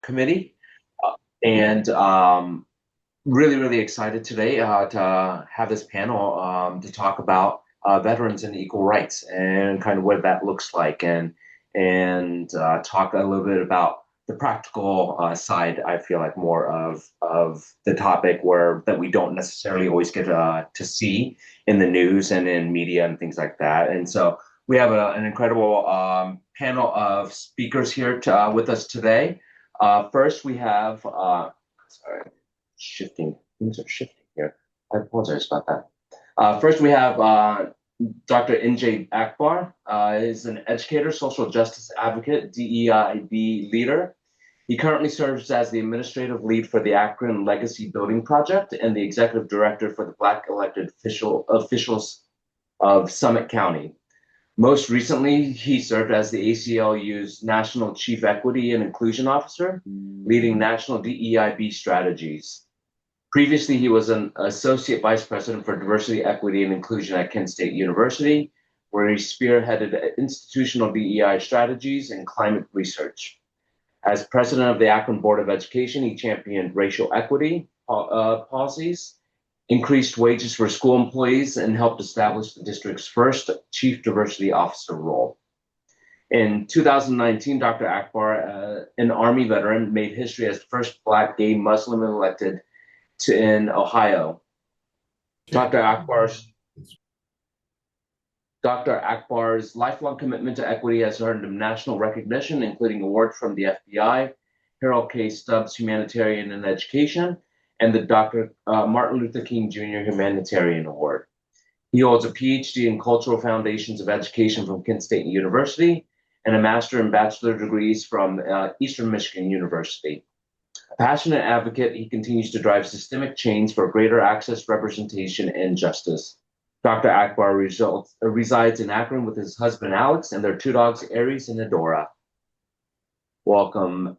Committee. And really, really excited today to have this panel to talk about veterans and equal rights and kind of what that looks like, and talk a little bit about the practical side. I feel like more of the topic where that we don't necessarily always get to see in the news and in media and things like that. And so we have an incredible panel of speakers here with us today. First, we have sorry, shifting. Things are shifting here. I apologize about that. First, we have Dr. NJ Akbar. Is an educator, social justice advocate, DEIB leader. He currently serves as the administrative lead for the Akron Legacy Building Project and the executive director for the Black elected officials of Summit County. Most recently, he served as the ACLU's National Chief Equity and Inclusion Officer, leading national DEIB strategies. Previously, he was an Associate Vice President for Diversity, Equity, and Inclusion at Kent State University, where he spearheaded institutional DEI strategies and climate research. As president of the Akron Board of Education, he championed racial equity policies, increased wages for school employees, and helped establish the district's first chief diversity officer role. In 2019, Dr. Akbar, an Army veteran, made history as the first Black gay Muslim elected in Ohio. Dr. Akbar's lifelong commitment to equity has earned him national recognition, including awards from the FBI, Harold K. Stubbs Humanitarian and Education, and the Dr. Martin Luther King Jr. Humanitarian Award. He holds a PhD in Cultural Foundations of Education from Kent State University and a master and bachelor degrees from Eastern Michigan University. A passionate advocate, he continues to drive systemic change for greater access, representation, and justice. Dr. Akbar resides in Akron with his husband Alex and their two dogs, Aries and Adora. Welcome,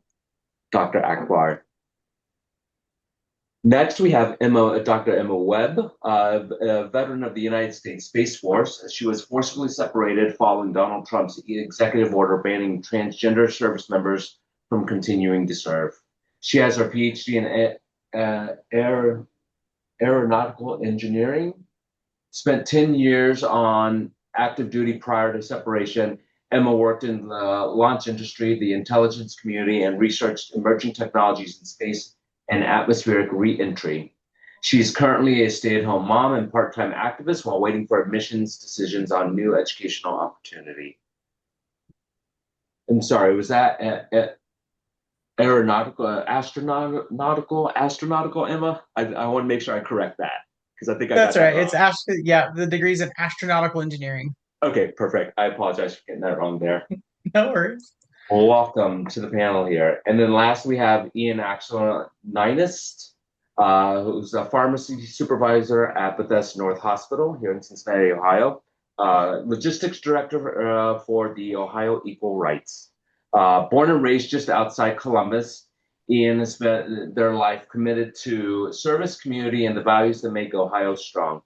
Dr. Akbar. Next, we have Dr. Emma Webb, a veteran of the United States Space Force. She was forcibly separated following Donald Trump's executive order banning transgender service members from continuing to serve. She has her PhD in aeronautical engineering, spent 10 years on active duty prior to separation. Emma worked in the launch industry, the intelligence community, and researched emerging technologies in space and atmospheric re-entry. She's currently a stay-at-home mom and part-time activist while waiting for admissions decisions on new educational opportunity. I'm sorry, was that astronautical, Emma? I want to make sure I correct that because I think I got That's that right. wrong. The degrees in astronautical engineering. Okay, perfect. I apologize for getting that wrong there. No worries. Well, welcome to the panel here. And then last we have Ian Axel-Ninist, who's a pharmacy supervisor at Bethesda North Hospital here in Cincinnati, Ohio. Logistics director for the Ohio Equal Rights. Born and raised just outside Columbus, Ian has spent their life committed to service, community, and the values that make Ohio strong.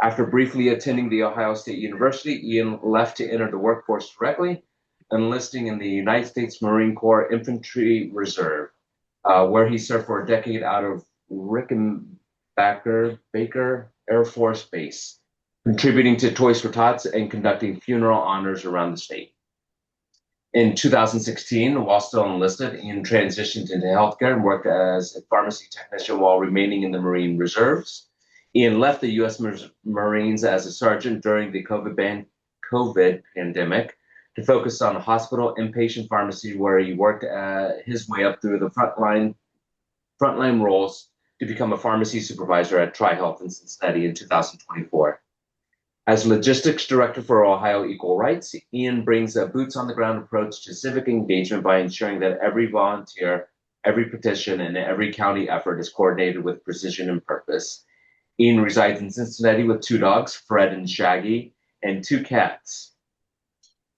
After briefly attending the Ohio State University, Ian left to enter the workforce directly, enlisting in the United States Marine Corps Infantry Reserve, where he served for a decade out of Rickenbacker Baker Air Force Base, contributing to Toys for Tots and conducting funeral honors around the state. In 2016, while still enlisted, Ian transitioned into healthcare and worked as a pharmacy technician while remaining in the Marine Reserves. Ian left the U.S. Marines as a sergeant during the COVID pandemic to focus on hospital inpatient pharmacy, where he worked his way up through the frontline roles to become a pharmacy supervisor at TriHealth in Cincinnati in 2024. As logistics director for Ohio Equal Rights, Ian brings a boots-on-the-ground approach to civic engagement by ensuring that every volunteer, every petition, and every county effort is coordinated with precision and purpose. Ian resides in Cincinnati with two dogs, Fred and Shaggy, and two cats.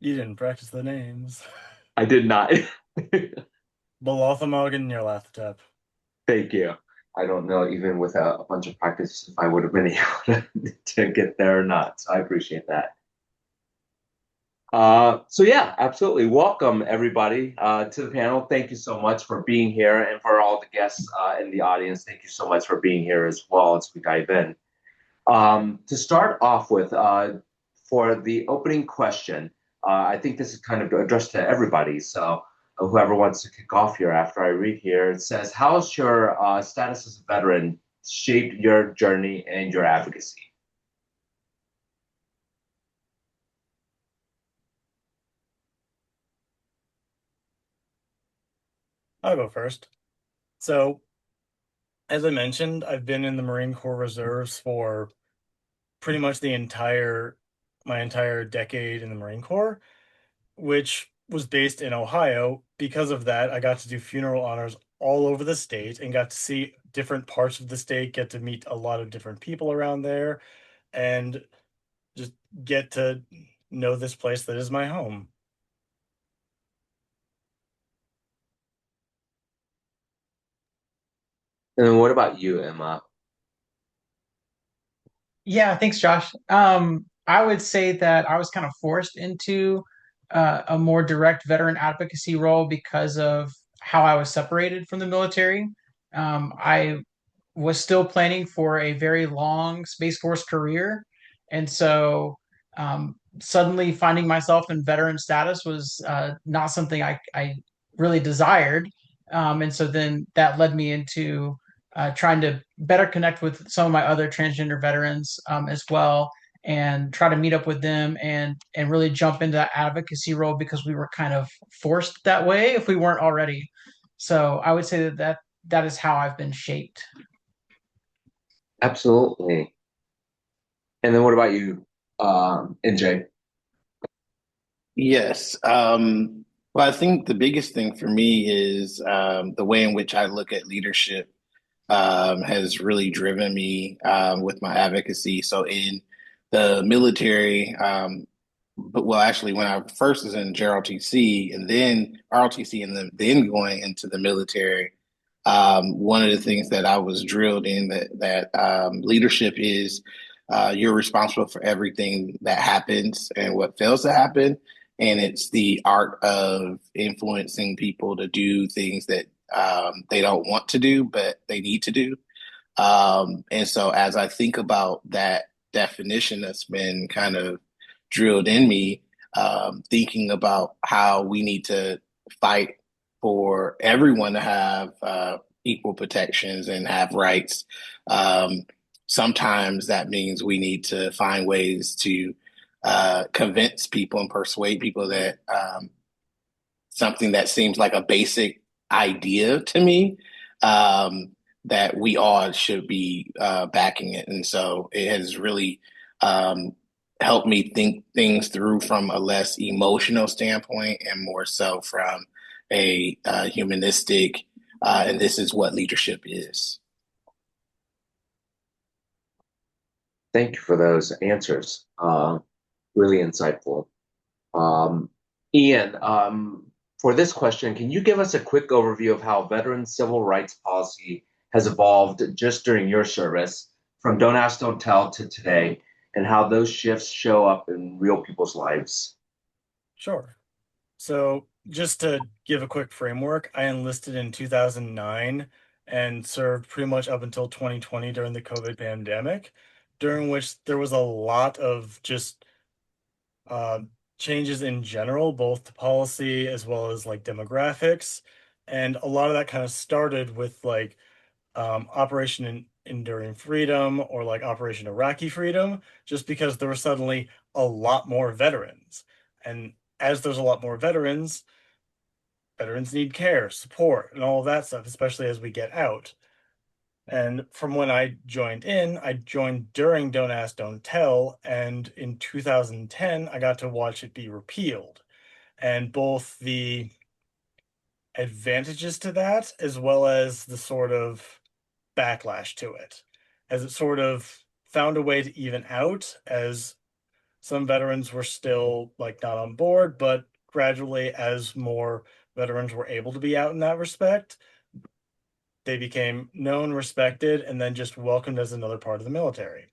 You didn't practice the names. I did not. Belothamog and Nyarlathotep. Thank you. I don't know, even with a bunch of practice, if I would have been able to get there or not. So I appreciate that. So yeah, absolutely. Welcome everybody to the panel. Thank you so much for being here, and for all the guests in the audience, thank you so much for being here as well as we dive in. To start off with, for the opening question, I think this is kind of addressed to everybody. So whoever wants to kick off here after I read here, it says, "How's your status as a veteran shaped your journey and your advocacy?" I'll go first. So, as I mentioned, I've been in the Marine Corps Reserves for pretty much the entire my entire decade in the Marine Corps, which was based in Ohio. Because of that, I got to do funeral honors all over the state and got to see different parts of the state, get to meet a lot of different people around there, and just get to know this place that is my home. And then what about you, Emma? Yeah, thanks, Josh. I would say that I was kind of forced into a more direct veteran advocacy role because of how I was separated from the military. I was still planning for a very long Space Force career. And so suddenly finding myself in veteran status was not something I really desired. And so then that led me into trying to better connect with some of my other transgender veterans as well and try to meet up with them and really jump into that advocacy role because we were kind of forced that way if we weren't already. So I would say that is how I've been shaped. Absolutely. And then what about you, NJ? Yes. Well, I think the biggest thing for me is the way in which I look at leadership has really driven me with my advocacy. So in the military, but well, actually, when I first was in JROTC and then ROTC and then going into the military, one of the things that I was drilled in that leadership is you're responsible for everything that happens and what fails to happen, and it's the art of influencing people to do things that they don't want to do but they need to do. And so as I think about that definition that's been kind of drilled in me, thinking about how we need to fight for everyone to have equal protections and have rights. Um, Sometimes that means we need to find ways to convince people and persuade people that something that seems like a basic idea to me, that we all should be backing it. And so it has really um, helped me think things through from a less emotional standpoint and more so from a humanistic, and this is what leadership is. Thank you for those answers. Really insightful. Um, Ian, for this question, can you give us a quick overview of how veteran civil rights policy has evolved just during your service, from Don't Ask, Don't Tell to today, and how those shifts show up in real people's lives? Sure. So, just to give a quick framework, I enlisted in 2009 and served pretty much up until 2020 during the COVID pandemic, during which there was a lot of just uh, changes in general, both to policy as well as like demographics. And a lot of that kind of started with like Operation Enduring Freedom or like Operation Iraqi Freedom, just because there were suddenly a lot more veterans. And as there's a lot more veterans, veterans need care, support, and all of that stuff, especially as we get out. And from when I joined during Don't Ask, Don't Tell. And in 2010, I got to watch it be repealed. And both the advantages to that, as well as the sort of backlash to it, as it sort of found a way to even out, as some veterans were still like not on board, but gradually, as more veterans were able to be out in that respect, they became known, respected, and then just welcomed as another part of the military.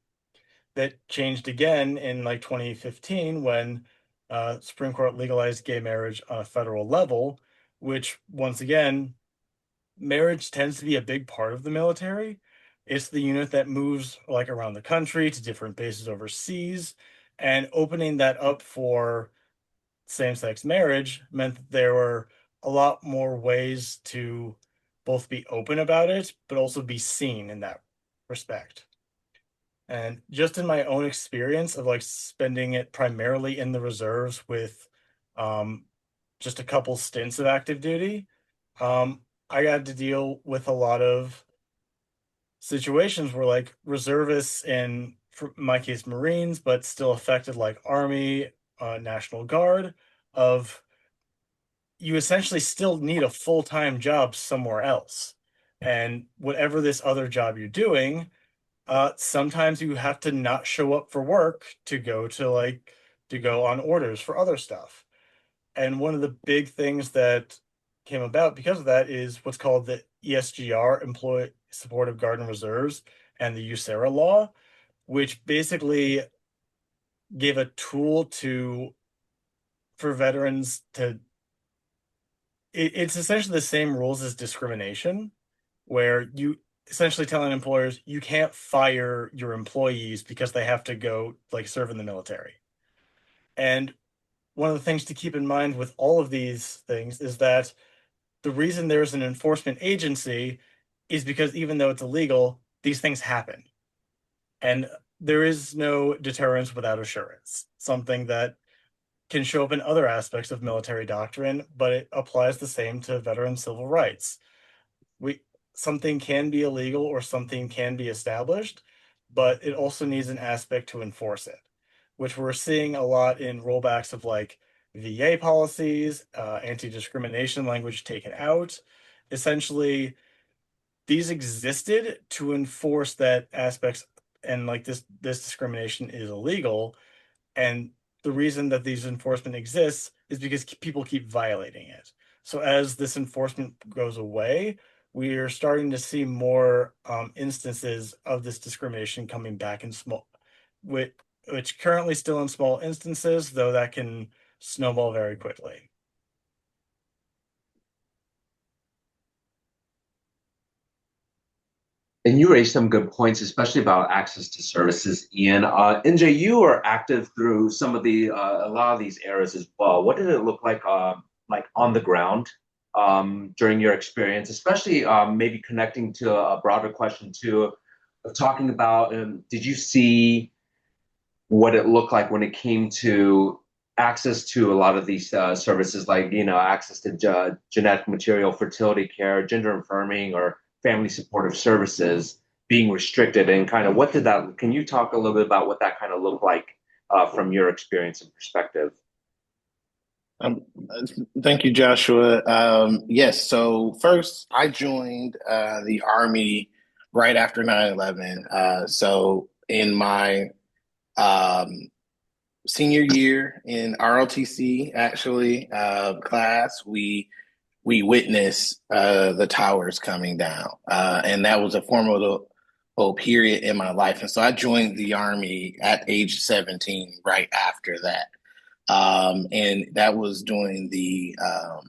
That changed again in like 2015 when Supreme Court legalized gay marriage on a federal level, which once again, marriage tends to be a big part of the military. It's the unit that moves like around the country to different bases overseas, and opening that up for same-sex marriage meant that there were a lot more ways to both be open about it, but also be seen in that respect. And just in my own experience of like spending it primarily in the reserves with um, just a couple stints of active duty, I got to deal with a lot of situations where like reservists in, for my case, Marines, but still affected like Army, National Guard, of you essentially still need a full-time job somewhere else. And whatever this other job you're doing, sometimes you have to not show up for work to go on orders for other stuff. And one of the big things that came about because of that is what's called the ESGR, Employee Supportive Guard and Reserves, and the USERA law, which basically gave a tool to for veterans to it's essentially the same rules as discrimination, where you essentially telling employers you can't fire your employees because they have to go like serve in the military. And one of the things to keep in mind with all of these things is that the reason there's an enforcement agency is because even though it's illegal, these things happen. And there is no deterrence without assurance, something that can show up in other aspects of military doctrine, but it applies the same to veteran civil rights. We Something can be illegal or something can be established, but it also needs an aspect to enforce it, which we're seeing a lot in rollbacks of like VA policies, anti-discrimination language taken out. Essentially, these existed to enforce that aspects and like this discrimination is illegal, and the reason that these enforcement exists is because people keep violating it. So as this enforcement goes away, we are starting to see more instances of this discrimination coming back in small, which, which currently still in small instances, though that can snowball very quickly. And you raised some good points, especially about access to services. Ian, NJ, you are active through some of the a lot of these areas as well. What did it look like on the ground during your experience, especially maybe connecting to a broader question too, of talking about did you see what it looked like when it came to access to a lot of these services, like access to genetic material, fertility care, gender affirming, or family supportive services being restricted, and kind of what did that? Can you talk a little bit about what that kind of looked like from your experience and perspective? Um, Thank you, Joshua. Yes, so first I joined the Army right after 9/11. So in my um, senior year in ROTC, actually, class, we witnessed the towers coming down, and that was a formidable period in my life. And so I joined the Army at age 17, right after that. And that was during the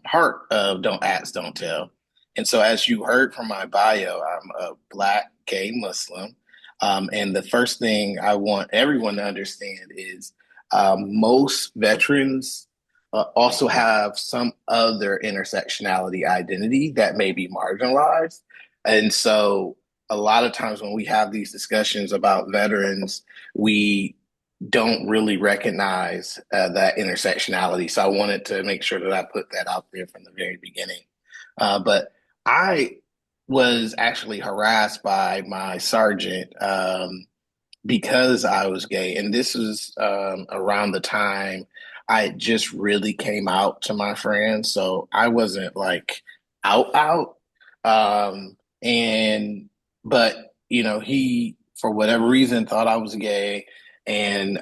heart of Don't Ask, Don't Tell. And so, as you heard from my bio, I'm a Black gay Muslim. And the first thing I want everyone to understand is most veterans also have some other intersectionality identity that may be marginalized. And so, a lot of times when we have these discussions about veterans, we don't really recognize that intersectionality. So I wanted to make sure that I put that out there from the very beginning. But I was actually harassed by my sergeant because I was gay. And this was around the time I just really came out to my friends. So I wasn't like out. And, but, he, for whatever reason, thought I was gay, and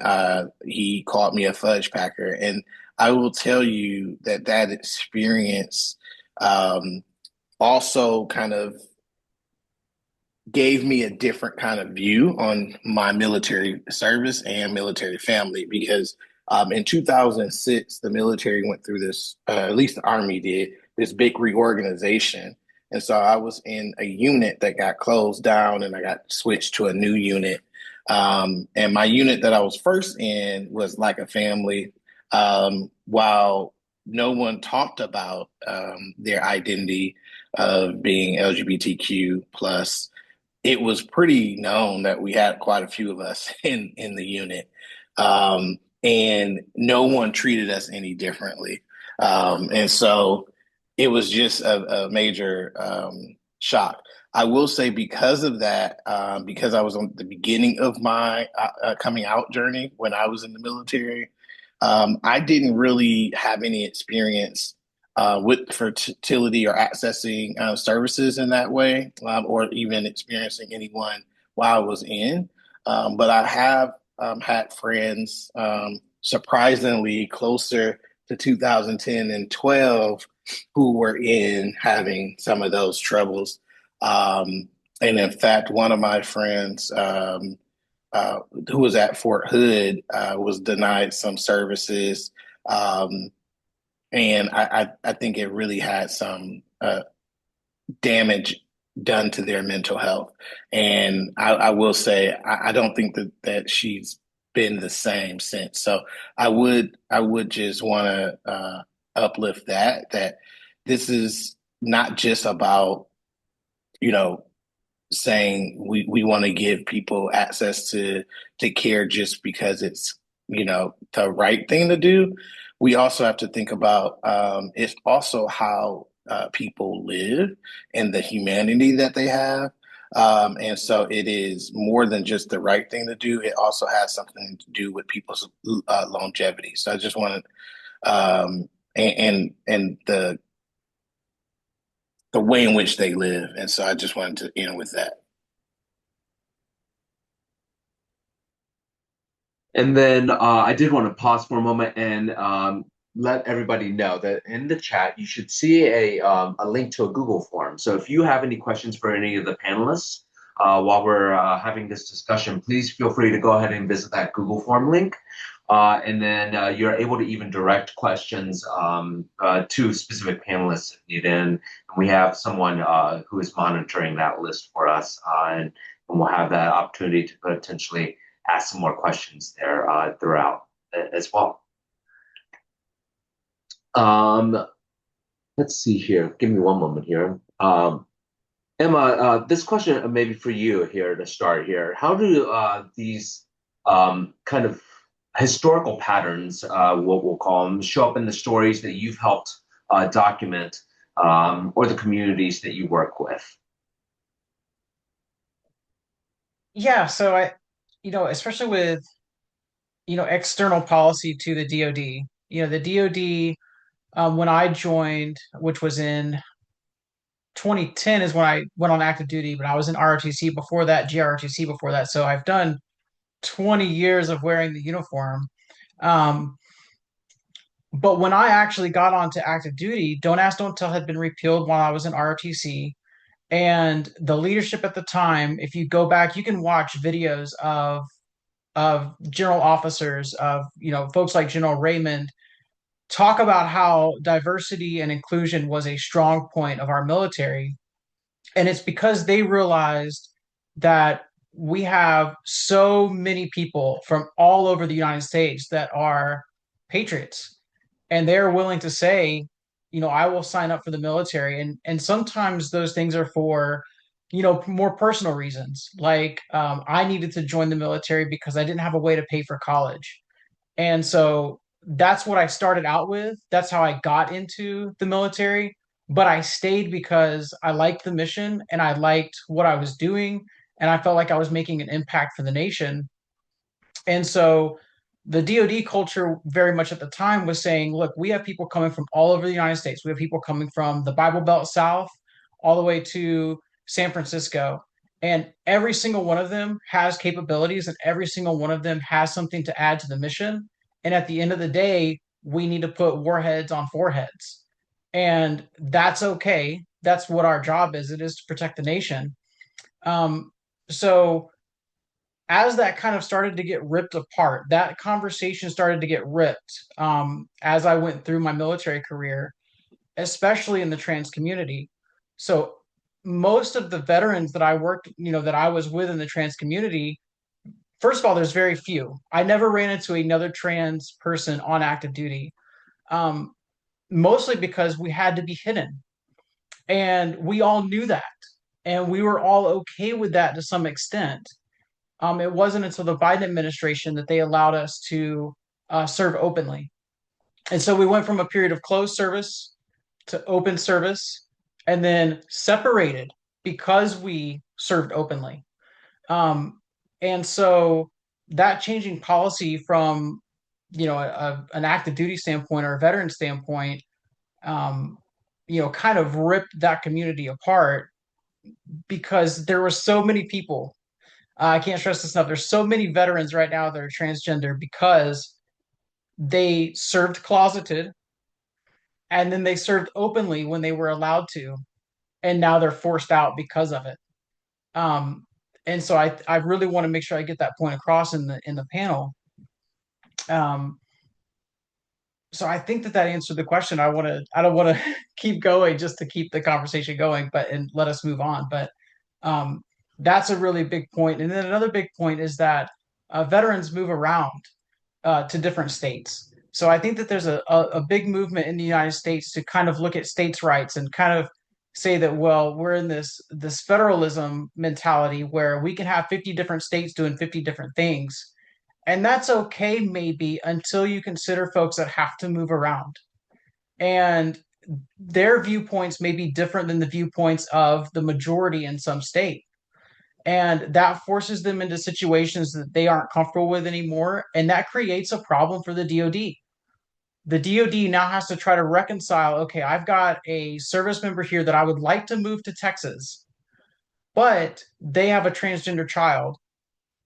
he called me a fudge packer. And I will tell you that that experience um, also kind of gave me a different kind of view on my military service and military family, because In 2006, the military went through this, at least the Army did, this big reorganization. And so I was in a unit that got closed down and I got switched to a new unit. And my unit that I was first in was like a family. While no one talked about their identity of being LGBTQ plus, it was pretty known that we had quite a few of us in the unit, and no one treated us any differently, and so it was just a major shock. I will say because of that, because I was on the beginning of my coming out journey when I was in the military, I didn't really have any experience with fertility or accessing services in that way, or even experiencing anyone while I was in. But I have had friends surprisingly closer to 2010 and 12 who were in having some of those troubles. And in fact, one of my friends who was at Fort Hood was denied some services. And I think it really had some damage done to their mental health. And I will say I don't think that she's been the same since. So I would just want to uplift that this is not just about you know saying we want to give people access to care just because it's the right thing to do. We also have to think about it's also how people live and the humanity that they have. And so it is more than just the right thing to do. It also has something to do with people's longevity. So I just wanted and the way in which they live. And so I just wanted to end with that. And then I did want to pause for a moment and let everybody know that in the chat you should see a link to a Google form. So if you have any questions for any of the panelists while we're having this discussion, please feel free to go ahead and visit that Google form link. And then you're able to even direct questions to specific panelists if needed. And we have someone who is monitoring that list for us, and we'll have that opportunity to potentially ask some more questions there throughout as well. Um, let's see here. Give me one moment here. Emma, this question maybe for you here to start here. How do these kind of historical patterns, what we'll call them, show up in the stories that you've helped document or the communities that you work with? Yeah, so especially with, external policy to the DoD, the DoD, when I joined, which was in 2010 is when I went on active duty, but I was in ROTC before that, GROTC before that. So I've done 20 years of wearing the uniform. Um, but when I actually got onto active duty, Don't Ask, Don't Tell had been repealed while I was in ROTC. And the leadership at the time, if you go back, you can watch videos of general officers, of folks like General Raymond, talk about how diversity and inclusion was a strong point of our military. And it's because they realized that we have so many people from all over the United States that are patriots, and they're willing to say, I will sign up for the military. And sometimes those things are for, more personal reasons. Like, I needed to join the military because I didn't have a way to pay for college. And so that's what I started out with. That's how I got into the military. But I stayed because I liked the mission and I liked what I was doing. And I felt like I was making an impact for the nation. And so the DoD culture, very much at the time, was saying, look, we have people coming from all over the United States. We have people coming from the Bible Belt South all the way to San Francisco. And every single one of them has capabilities and every single one of them has something to add to the mission. And at the end of the day, we need to put warheads on foreheads. And that's okay. That's what our job is. It is to protect the nation. Um, so as that kind of started to get ripped apart, that conversation started to get ripped as I went through my military career, especially in the trans community. So most of the veterans that I worked, that I was with in the trans community, first of all, there's very few. I never ran into another trans person on active duty, um, mostly because we had to be hidden. And we all knew that. And we were all okay with that to some extent. It wasn't until the Biden administration that they allowed us to serve openly. And so we went from a period of closed service to open service and then separated because we served openly. Um, and so that changing policy from, an active duty standpoint or a veteran standpoint, um, kind of ripped that community apart because there were so many people. I can't stress this enough. There's so many veterans right now that are transgender because they served closeted and then they served openly when they were allowed to, and now they're forced out because of it. Um, and so I really want to make sure I get that point across in the panel. Um, so I think that answered the question. I don't want to keep going just to keep the conversation going, and let us move on. But um, that's a really big point. And then another big point is that veterans move around to different states. So I think that there's a big movement in the United States to kind of look at states' rights and kind of say that, well, we're in this federalism mentality where we can have 50 different states doing 50 different things. And that's okay, maybe, until you consider folks that have to move around. And their viewpoints may be different than the viewpoints of the majority in some state. And that forces them into situations that they aren't comfortable with anymore. And that creates a problem for the DoD. The DoD now has to try to reconcile, okay, I've got a service member here that I would like to move to Texas, but they have a transgender child.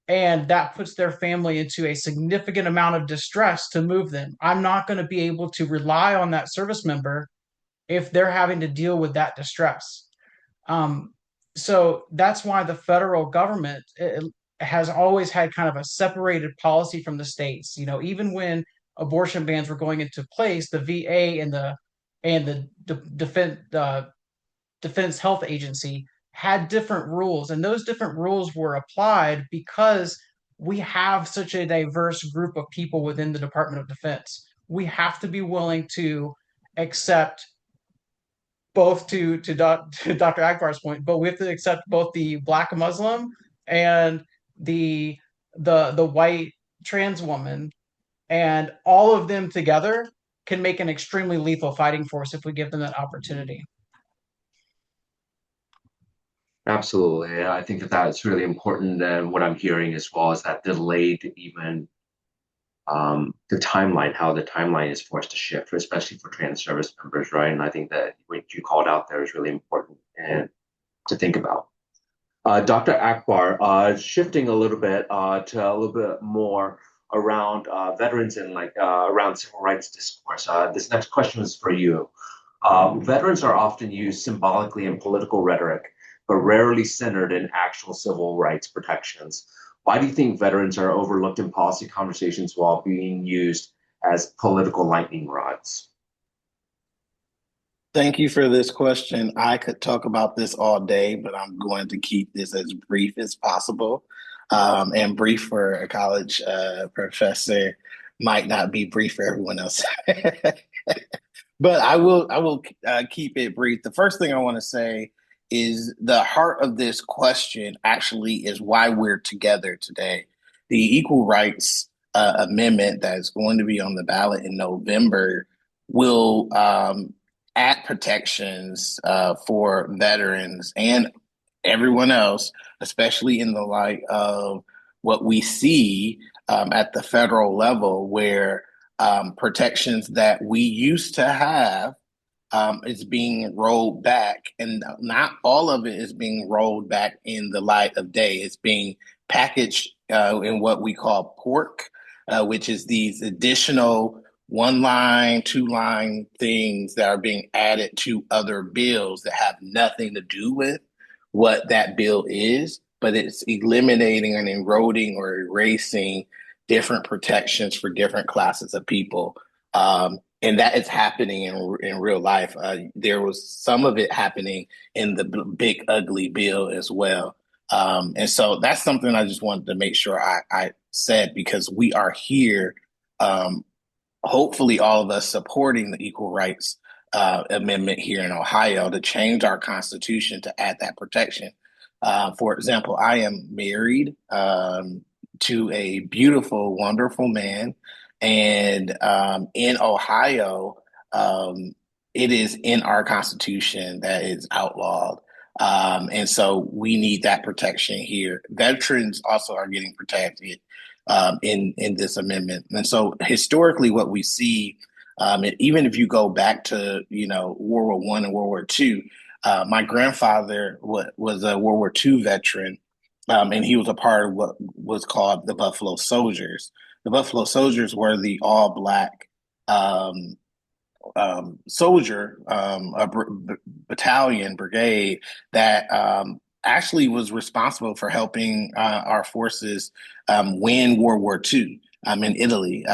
And that puts their family into a significant amount of distress to move them. I'm not going to be able to rely on that service member if they're having to deal with that distress. Um, so that's why the federal government has always had kind of a separated policy from the states. Even when abortion bans were going into place, the VA and the Defense Health Agency had different rules, and those different rules were applied because we have such a diverse group of people within the Department of Defense. We have to be willing to accept both to Dr. Akbar's point, but we have to accept both the Black Muslim and the the white trans woman, and all of them together can make an extremely lethal fighting force if we give them that opportunity. Absolutely. I think that that's really important. And what I'm hearing as well is that delayed even the timeline, how the timeline is forced to shift, especially for trans service members, right? And I think that what you called out there is really important and to think about. Dr. Akbar, shifting a little bit to a little bit more around veterans and around civil rights discourse. This next question is for you. Veterans are often used symbolically in political rhetoric, but rarely centered in actual civil rights protections. Why do you think veterans are overlooked in policy conversations while being used as political lightning rods? Thank you for this question. I could talk about this all day, but I'm going to keep this as brief as possible. And brief for a college professor might not be brief for everyone else. But I will keep it brief. The first thing I want to say is the heart of this question actually is why we're together today. The Equal Rights Amendment that is going to be on the ballot in November will add protections for veterans and everyone else, especially in the light of what we see at the federal level, where protections that we used to have is being rolled back, and not all of it is being rolled back in the light of day. It's being packaged in what we call pork, which is these additional one line, two line things that are being added to other bills that have nothing to do with what that bill is. but it's eliminating and eroding or erasing different protections for different classes of people. And that is happening in real life. There was some of it happening in the big ugly bill as well. And so that's something I just wanted to make sure I said because we are here, hopefully all of us supporting the Equal Rights Amendment here in Ohio to change our constitution to add that protection. For example, I am married to a beautiful, wonderful man. And in Ohio, it is in our constitution that is outlawed. And so we need that protection here. Veterans also are getting protected in this amendment. And so historically, what we see, even if you go back to World War One and World War Two, my grandfather was a World War II veteran, and he was a part of what was called the Buffalo Soldiers. The Buffalo Soldiers were the all black um, soldier, battalion, brigade that actually was responsible for helping our forces win World War II in Italy.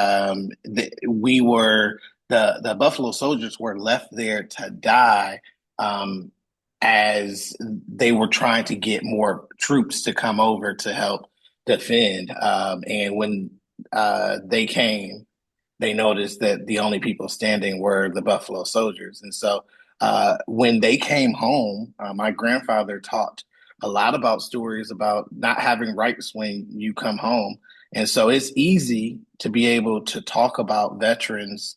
We were the Buffalo Soldiers were left there to die as they were trying to get more troops to come over to help defend. And when they came, they noticed that the only people standing were the Buffalo Soldiers. And so when they came home, my grandfather talked a lot about stories about not having rights when you come home. And so it's easy to be able to talk about veterans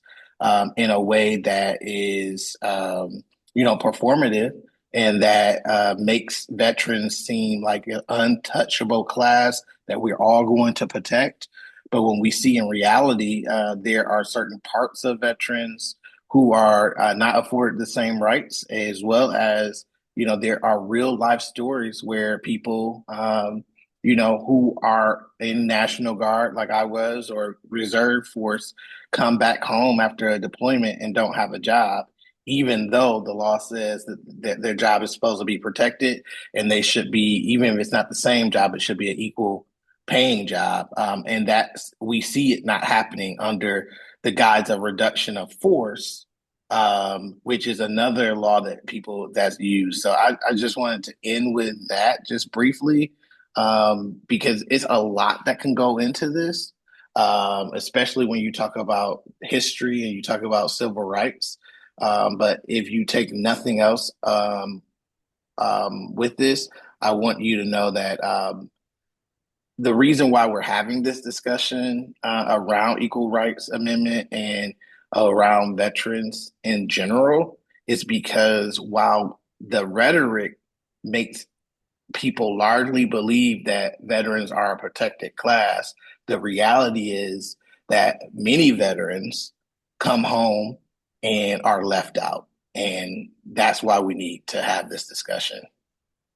in a way that is, performative and that makes veterans seem like an untouchable class that we're all going to protect. But when we see in reality, there are certain parts of veterans who are not afforded the same rights, as well as, there are real life stories where people, who are in National Guard, like I was, or Reserve Force, come back home after a deployment and don't have a job, even though the law says that their job is supposed to be protected and they should be, even if it's not the same job, it should be an equal paying job. And that we see it not happening under the guise of reduction of force, which is another law that people that's used. So I just wanted to end with that just briefly, because it's a lot that can go into this, especially when you talk about history and you talk about civil rights. But if you take nothing else with this, I want you to know that the reason why we're having this discussion around equal rights amendment and around veterans in general is because while the rhetoric makes people largely believe that veterans are a protected class, the reality is that many veterans come home and are left out. And that's why we need to have this discussion.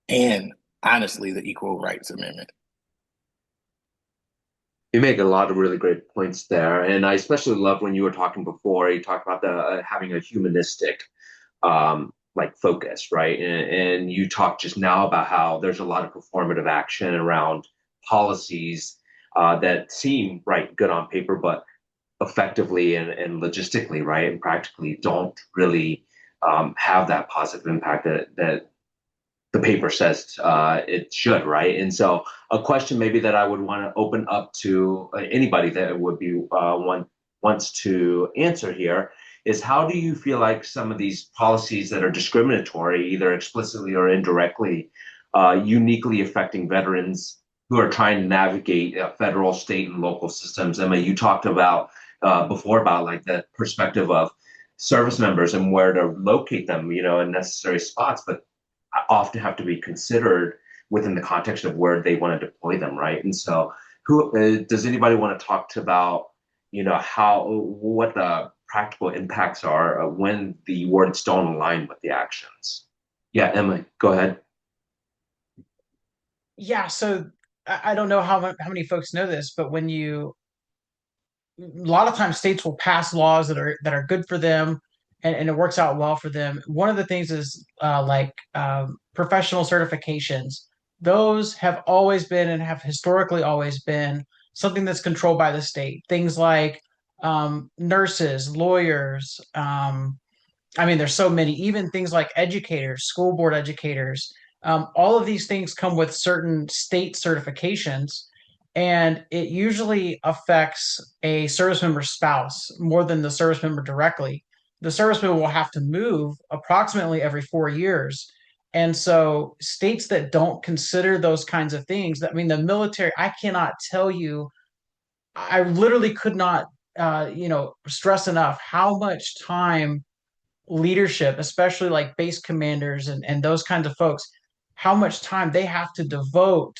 And honestly, the Equal Rights Amendment. You make a lot of really great points there, and I especially love when you were talking before. You talked about the having a humanistic, like focus, right? And you talked just now about how there's a lot of performative action around policies that seem right good on paper, but effectively and logistically, right, and practically don't really have that positive impact that the paper says it should, right? And so, a question maybe that I would want to open up to anybody that would be wants to answer here is how do you feel like some of these policies that are discriminatory, either explicitly or indirectly, uniquely affecting veterans who are trying to navigate federal, state, and local systems? I mean, you talked about before about like the perspective of service members and where to locate them, in necessary spots, but often have to be considered within the context of where they want to deploy them, right? And so, who does anybody want to talk to about, how what the practical impacts are when the words don't align with the actions? Yeah, Emily, go ahead. Yeah, so I don't know how many folks know this, but a lot of times states will pass laws that are good for them and it works out well for them. One of the things is like professional certifications. those have always been and have historically always been something that's controlled by the state. Things like nurses, lawyers. I mean, there's so many, even things like educators, school board educators. All of these things come with certain state certifications, and it usually affects a service member's spouse more than the service member directly. The service member will have to move approximately every 4 years. And so, states that don't consider those kinds of things, I mean, the military, I cannot tell you, I literally could not, stress enough how much time leadership, especially like base commanders and those kinds of folks, how much time they have to devote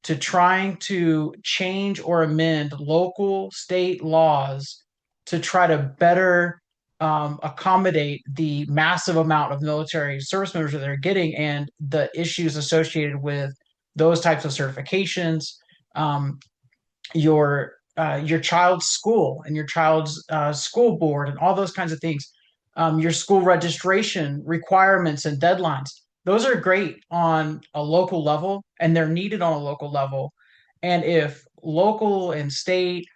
to trying to change or amend local state laws to try to better accommodate the massive amount of military service members that they're getting and the issues associated with those types of certifications, um, your child's school and your child's school board and all those kinds of things, your school registration requirements and deadlines. Those are great on a local level and they're needed on a local level. And if local and state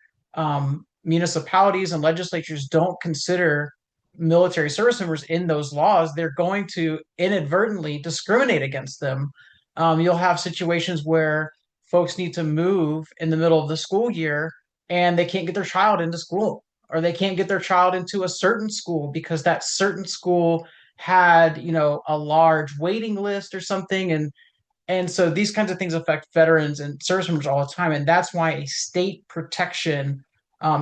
municipalities and legislatures don't consider military service members in those laws, they're going to inadvertently discriminate against them. You'll have situations where folks need to move in the middle of the school year and they can't get their child into school, or they can't get their child into a certain school because that certain school had, a large waiting list or something. And so these kinds of things affect veterans and service members all the time. And that's why a state protection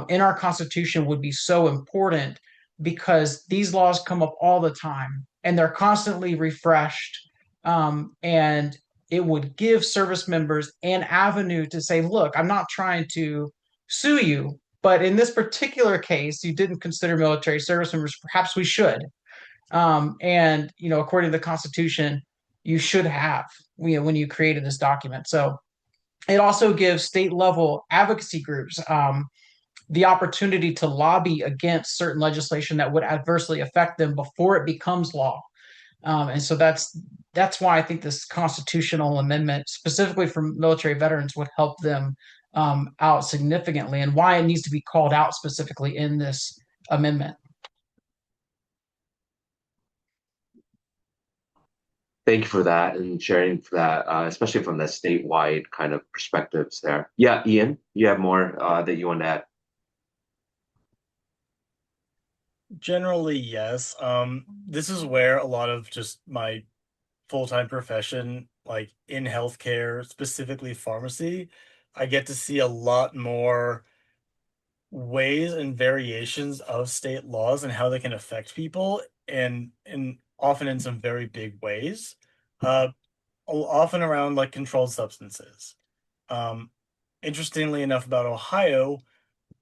in our Constitution would be so important, because these laws come up all the time and they're constantly refreshed. And it would give service members an avenue to say, look, I'm not trying to sue you, but in this particular case, you didn't consider military service members. Perhaps we should. And according to the Constitution, you should have, when you created this document. So it also gives state level advocacy groups the opportunity to lobby against certain legislation that would adversely affect them before it becomes law. And so that's why I think this constitutional amendment, specifically for military veterans, would help them out significantly, and why it needs to be called out specifically in this amendment. Thank you for that and sharing for that, especially from the statewide kind of perspectives there. Yeah, Ian, you have more that you want to add? Generally, yes. This is where a lot of just my full-time profession, like in healthcare, specifically pharmacy, I get to see a lot more ways and variations of state laws and how they can affect people, and often in some very big ways. Uh, Often around like controlled substances. Um, Interestingly enough, about Ohio,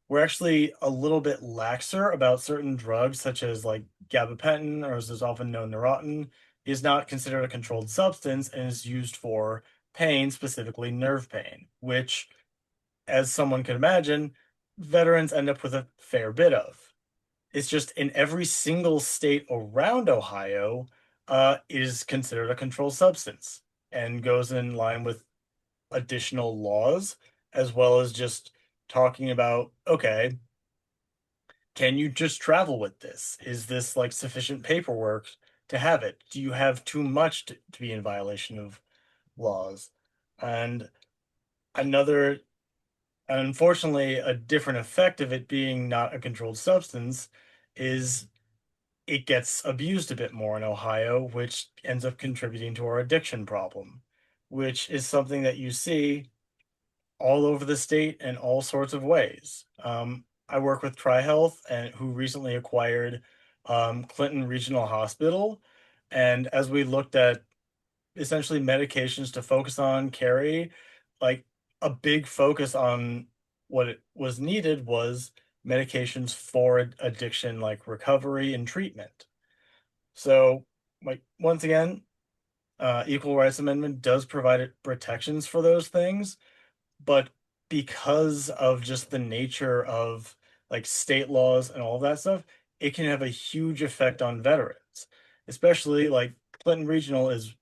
we're actually a little bit laxer about certain drugs, such as like gabapentin, or as is often known, Neurontin, is not considered a controlled substance and is used for pain, specifically nerve pain, which, as someone could imagine, veterans end up with a fair bit of. It's just in every single state around Ohio, is considered a controlled substance and goes in line with additional laws, as well as just talking about, okay, can you just travel with this? Is this like sufficient paperwork to have it? Do you have too much to be in violation of laws? And another, unfortunately, a different effect of it being not a controlled substance is it gets abused a bit more in Ohio, which ends up contributing to our addiction problem, which is something that you see all over the state in all sorts of ways. I work with TriHealth, and who recently acquired Clinton Regional Hospital. And as we looked at essentially medications to focus on carry, like a big focus on what it was needed was medications for addiction, like recovery and treatment. So, like once again, Equal Rights Amendment does provide protections for those things, but because of just the nature of like state laws and all that stuff, it can have a huge effect on veterans, especially like Clinton Regional is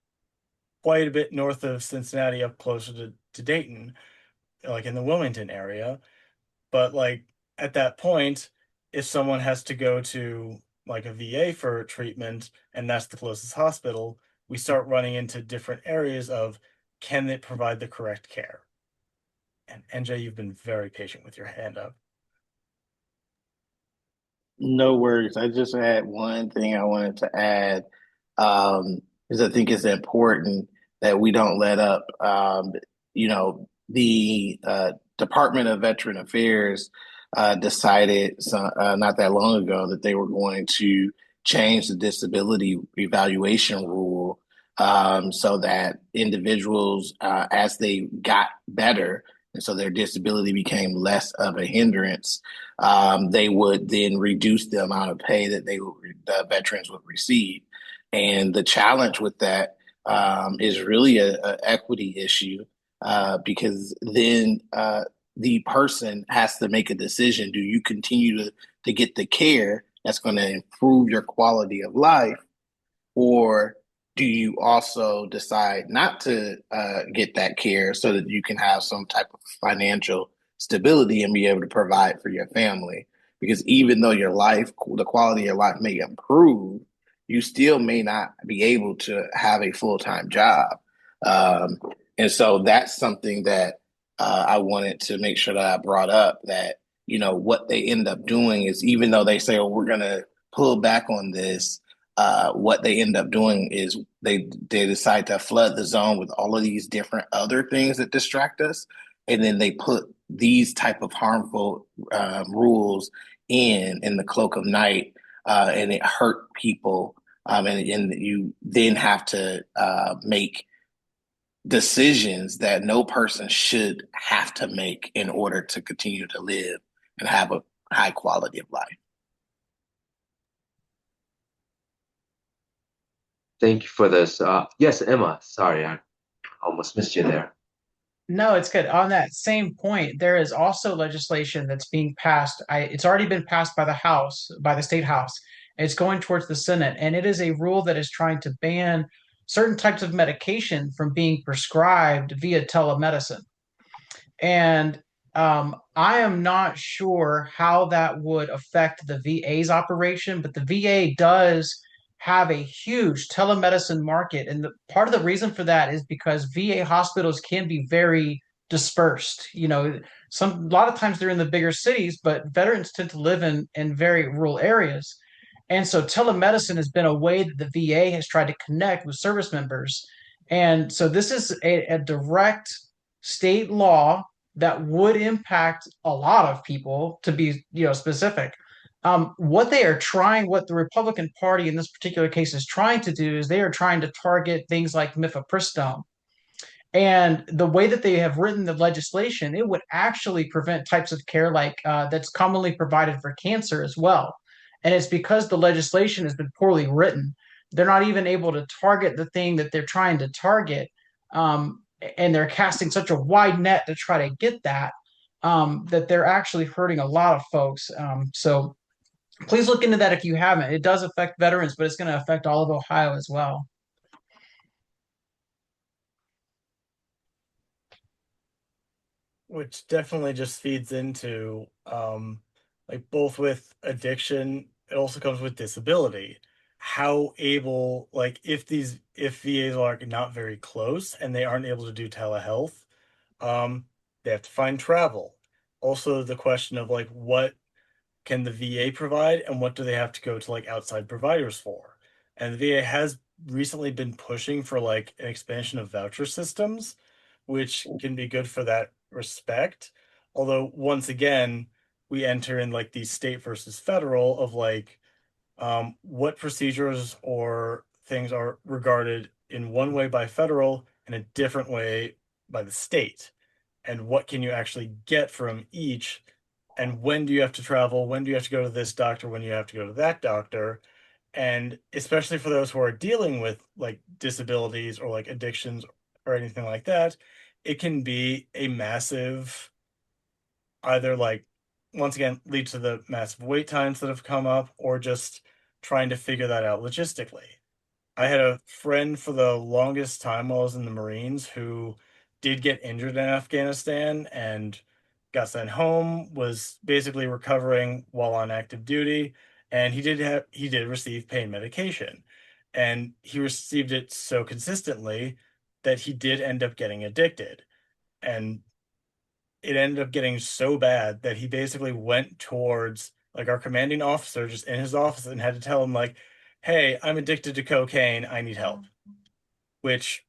quite a bit north of Cincinnati, up closer to Dayton, like in the Wilmington area. But like at that point, if someone has to go to like a VA for treatment and that's the closest hospital, we start running into different areas of can they provide the correct care? And NJ, you've been very patient with your hand up. No worries. I just had one thing I wanted to add, because I think it's important that we don't let up. The Department of Veteran Affairs decided not that long ago that they were going to change the disability evaluation rule so that individuals, as they got better, and so their disability became less of a hindrance, they would then reduce the amount of pay that the veterans would receive. And the challenge with that is really a equity issue because then the person has to make a decision. Do you continue to get the care that's going to improve your quality of life? Or do you also decide not to get that care so that you can have some type of financial stability and be able to provide for your family? Because even though the quality of your life may improve, you still may not be able to have a full-time job. Um, and so that's something that I wanted to make sure that I brought up that, what they end up doing is even though they say, oh, we're going to pull back on this, what they end up doing is they decide to flood the zone with all of these different other things that distract us, and then they put these type of harmful rules in the cloak of night, and it hurt people, and you then have to make decisions that no person should have to make in order to continue to live and have a high quality of life. Thank you for this. Yes, Emma. Sorry, I almost missed you there. No, it's good. On that same point, there is also legislation that's being passed. It's already been passed by the House, by the state House. It's going towards the Senate, and it is a rule that is trying to ban certain types of medication from being prescribed via telemedicine. And I am not sure how that would affect the VA's operation, but the VA does have a huge telemedicine market. And part of the reason for that is because VA hospitals can be very dispersed. A lot of times they're in the bigger cities, but veterans tend to live in very rural areas. And so telemedicine has been a way that the VA has tried to connect with service members. And so this is a direct state law that would impact a lot of people, to be specific. What they are trying, what the Republican Party in this particular case is trying to do, is they are trying to target things like mifepristone. And the way that they have written the legislation, it would actually prevent types of care like that's commonly provided for cancer as well. And it's because the legislation has been poorly written. They're not even able to target the thing that they're trying to target. And they're casting such a wide net to try to get that, that they're actually hurting a lot of folks. So please look into that if you haven't. It does affect veterans, but it's going to affect all of Ohio as well. Which definitely just feeds into like both with addiction, it also comes with disability. How able, like if VAs are not very close and they aren't able to do telehealth, they have to find travel. Also the question of like what can the VA provide and what do they have to go to like outside providers for? And the VA has recently been pushing for like an expansion of voucher systems, which can be good for that respect. Although once again, we enter in like the state versus federal of like what procedures or things are regarded in one way by federal and a different way by the state, and what can you actually get from each, and when do you have to travel, when do you have to go to this doctor, when you have to go to that doctor. And especially for those who are dealing with like disabilities or like addictions or anything like that, it can be a massive, either like once again lead to the massive wait times that have come up or just trying to figure that out logistically. I had a friend for the longest time while I was in the Marines who did get injured in Afghanistan and got sent home, was basically recovering while on active duty, and he did receive pain medication. And he received it so consistently that he did end up getting addicted. And it ended up getting so bad that he basically went towards like our commanding officer just in his office and had to tell him like, "Hey, I'm addicted to cocaine. I need help." Which,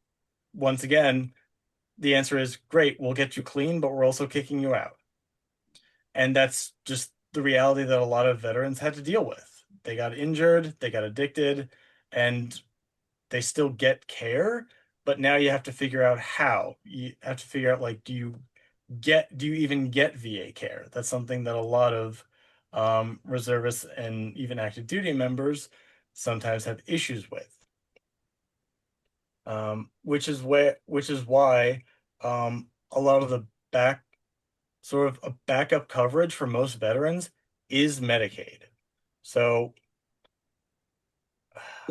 once again, the answer is great. We'll get you clean, but we're also kicking you out. And that's just the reality that a lot of veterans had to deal with. They got injured, they got addicted, and they still get care, but now you have to figure out how. You have to figure out like, do you even get VA care? That's something that a lot of reservists and even active duty members sometimes have issues with. Which is why a lot of the back sort of a backup coverage for most veterans is Medicaid. So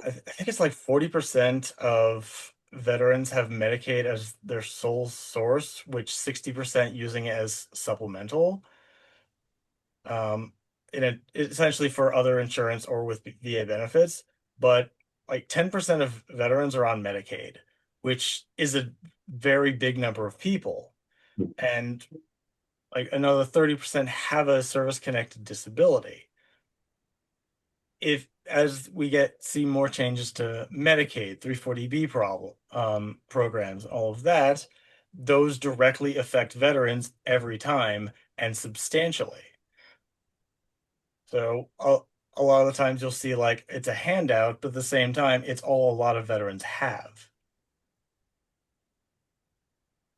I think it's like 40% of veterans have Medicaid as their sole source, which 60% using it as supplemental. Um, essentially for other insurance or with VA benefits, but like 10% of veterans are on Medicaid, which is a very big number of people. And like another 30% have a service connected disability. If as we get see more changes to Medicaid, 340B programs, all of that, those directly affect veterans every time and substantially. So a lot of the times you'll see like it's a handout, but at the same time, it's all a lot of veterans have.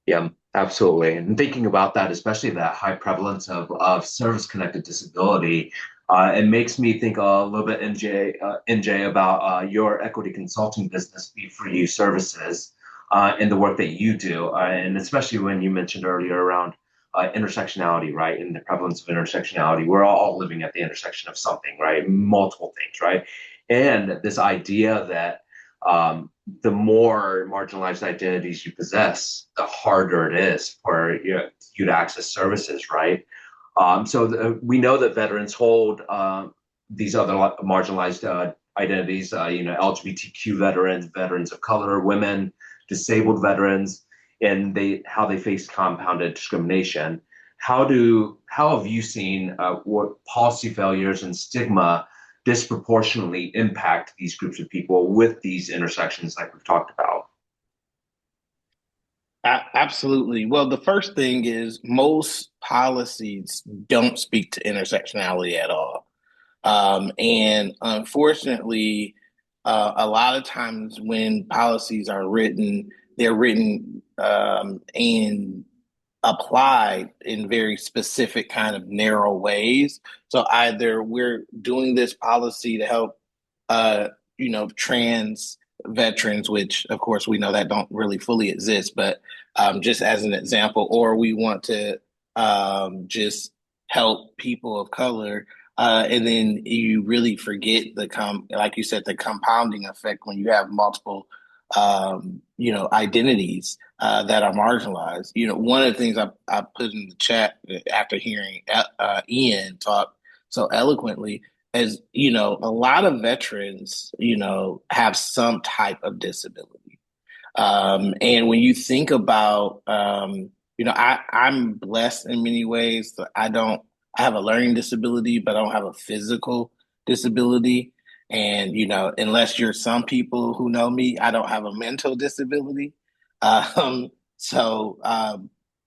Yeah, absolutely. And thinking about that, especially that high prevalence of service-connected disability, it makes me think a little bit, NJ, about your equity consulting business, Be For You Services, and the work that you do, and especially when you mentioned earlier around intersectionality, right, and the prevalence of intersectionality. We're all living at the intersection of something, right? Multiple things, right? And this idea that the more marginalized identities you possess, the harder it is for you to access services, right? We know that veterans hold these other marginalized identities, LGBTQ veterans, veterans of color, women, disabled veterans, and how they face compounded discrimination. How have you seen what policy failures and stigma disproportionately impact these groups of people with these intersections like we've talked about? Absolutely. Well, the first thing is most policies don't speak to intersectionality at all. And unfortunately, a lot of times when policies are written, they're written and applied in very specific kind of narrow ways. So either we're doing this policy to help, uh, trans veterans, which of course we know that don't really fully exist, but just as an example, or we want to just help people of color. And then you really forget like you said, the compounding effect when you have multiple, identities that are marginalized. One of the things I put in the chat after hearing Ian talk so eloquently is, a lot of veterans, have some type of disability. And when you think about, I'm blessed in many ways. I have a learning disability, but I don't have a physical disability. And, unless you're some people who know me, I don't have a mental disability. So I'm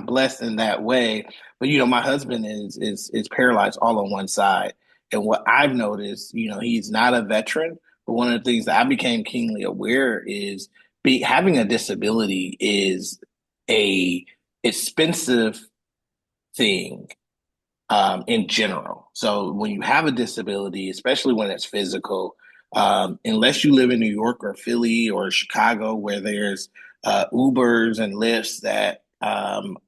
blessed in that way. But my husband is paralyzed all on one side. And what I've noticed, he's not a veteran, but one of the things that I became keenly aware is having a disability is a expensive thing in general. So when you have a disability, especially when it's physical, unless you live in New York or Philly or Chicago, where there's Ubers and Lyfts that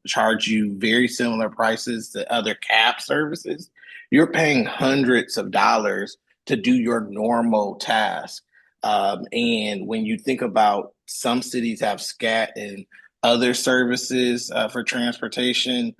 charge you very similar prices to other cab services, you're paying hundreds of dollars to do your normal task. And when you think about some cities have SCAT and other services for transportation,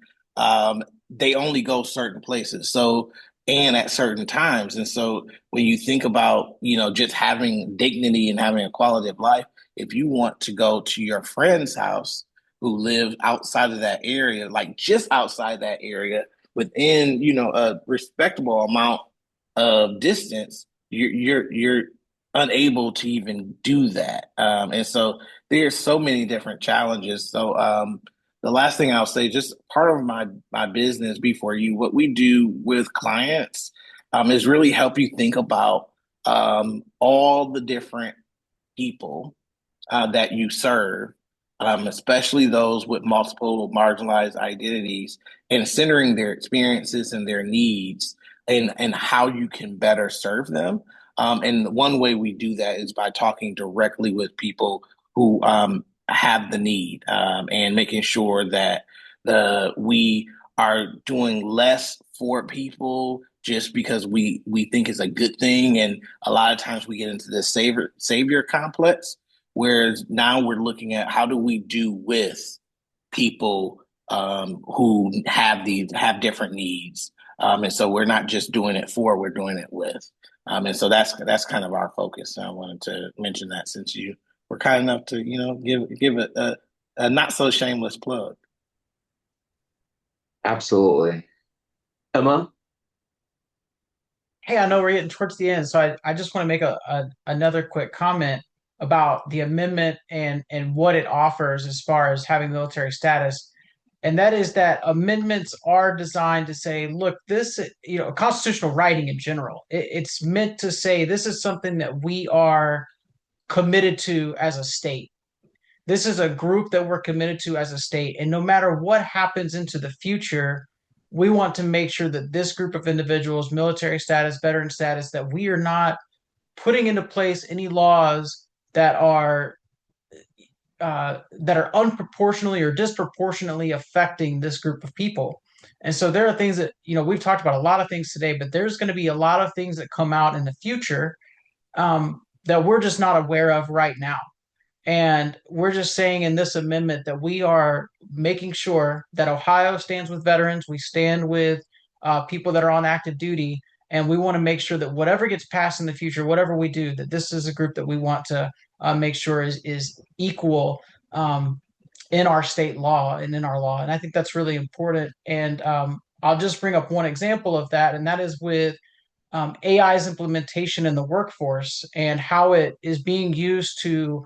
they only go certain places. So, and at certain times. And so when you think about, just having dignity and having a quality of life, if you want to go to your friend's house who live outside of that area, like just outside that area, within, a respectable amount of distance, you're unable to even do that. And so there's so many different challenges. So the last thing I'll say, just part of my business before you, what we do with clients is really help you think about all the different people that you serve, especially those with multiple marginalized identities, and centering their experiences and their needs and how you can better serve them. And one way we do that is by talking directly with people who have the need, and making sure that we are doing less for people just because we think it's a good thing. And a lot of times we get into the savior complex. Whereas now we're looking at how do we do with people who have different needs, and so we're not just doing it for, we're doing it with, and so that's kind of our focus. So I wanted to mention that since you were kind enough to give it a not so shameless plug. Absolutely. Emma? Hey, I know we're getting towards the end, so I just want to make another quick comment about the amendment and what it offers as far as having military status. And that is that amendments are designed to say, look, this, constitutional writing in general, it's meant to say this is something that we are committed to as a state. This is a group that we're committed to as a state. And no matter what happens into the future, we want to make sure that this group of individuals, military status, veteran status, that we are not putting into place any laws that are unproportionally or disproportionately affecting this group of people. And so there are things that, we've talked about a lot of things today, but there's going to be a lot of things that come out in the future that we're just not aware of right now. And we're just saying in this amendment that we are making sure that Ohio stands with veterans, we stand with people that are on active duty, and we want to make sure that whatever gets passed in the future, whatever we do, that this is a group that we want to make sure is equal in our state law and in our law. And I think that's really important. And I'll just bring up one example of that, and that is with AI's implementation in the workforce and how it is being used to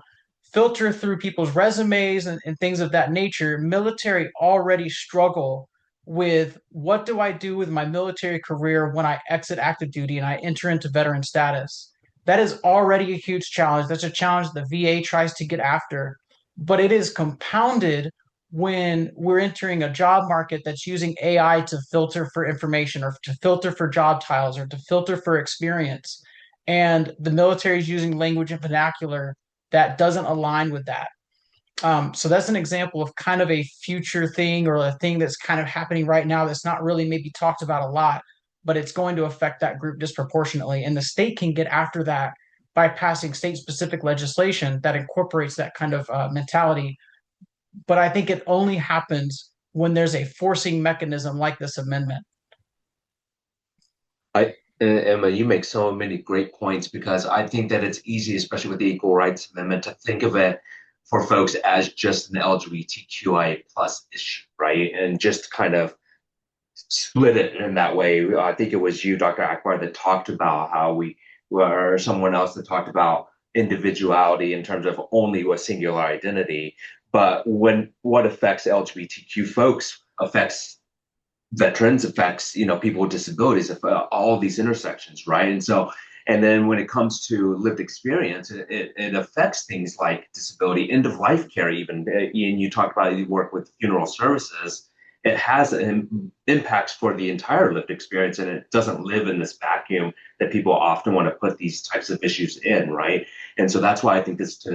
filter through people's resumes and things of that nature. Military already struggle with what do I do with my military career when I exit active duty and I enter into veteran status. That is already a huge challenge. That's a challenge the VA tries to get after, but it is compounded when we're entering a job market that's using AI to filter for information or to filter for job titles or to filter for experience. And the military is using language and vernacular that doesn't align with that. So that's an example of kind of a future thing or a thing that's kind of happening right now that's not really maybe talked about a lot, but it's going to affect that group disproportionately. And the state can get after that by passing state specific legislation that incorporates that kind of mentality. But I think it only happens when there's a forcing mechanism like this amendment. Emma, you make so many great points because I think that it's easy, especially with the Equal Rights Amendment, to think of it for folks as just an LGBTQIA plus issue, right? And just kind of split it in that way. I think it was you, Dr. Akbar, that talked about how or someone else that talked about individuality in terms of only a singular identity. But when what affects LGBTQ folks affects veterans, affects people with disabilities, all these intersections, right? And so, and then when it comes to lived experience, it affects things like disability, end of life care, even. Ian, you talked about you work with funeral services. It has impacts for the entire lived experience, and it doesn't live in this vacuum that people often want to put these types of issues in, right? And so that's why I think this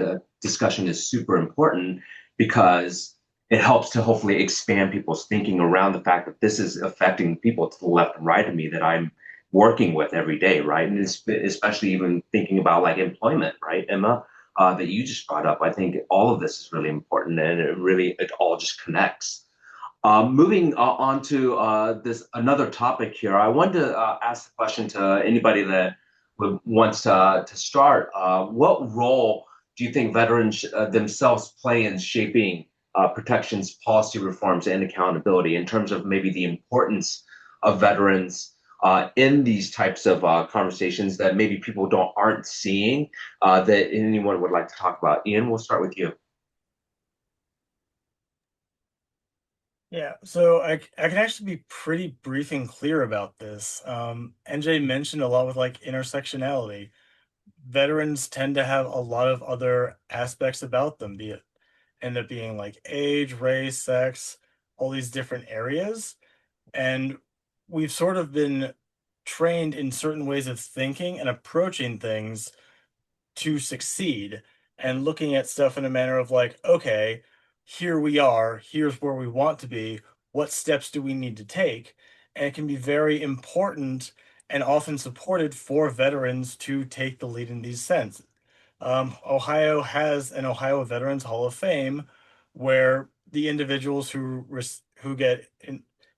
discussion is super important because it helps to hopefully expand people's thinking around the fact that this is affecting people to the left and right of me that I'm working with every day, right? And especially even thinking about like employment, right, Emma, that you just brought up. I think all of this is really important, and it all just connects. Moving on to this another topic here, I wanted to ask the question to anybody that wants to start. What role do you think veterans themselves play in shaping protections, policy reforms, and accountability in terms of maybe the importance of veterans in these types of conversations that maybe people don't aren't seeing that anyone would like to talk about? Ian, we'll start with you. Yeah, so I can actually be pretty brief and clear about this. NJ mentioned a lot with like intersectionality. Veterans tend to have a lot of other aspects about them, be it end up being like age, race, sex, all these different areas. And we've sort of been trained in certain ways of thinking and approaching things to succeed and looking at stuff in a manner of like, okay, here we are, here's where we want to be, what steps do we need to take? And it can be very important and often supported for veterans to take the lead in these senses. Ohio has an Ohio Veterans Hall of Fame where the individuals who get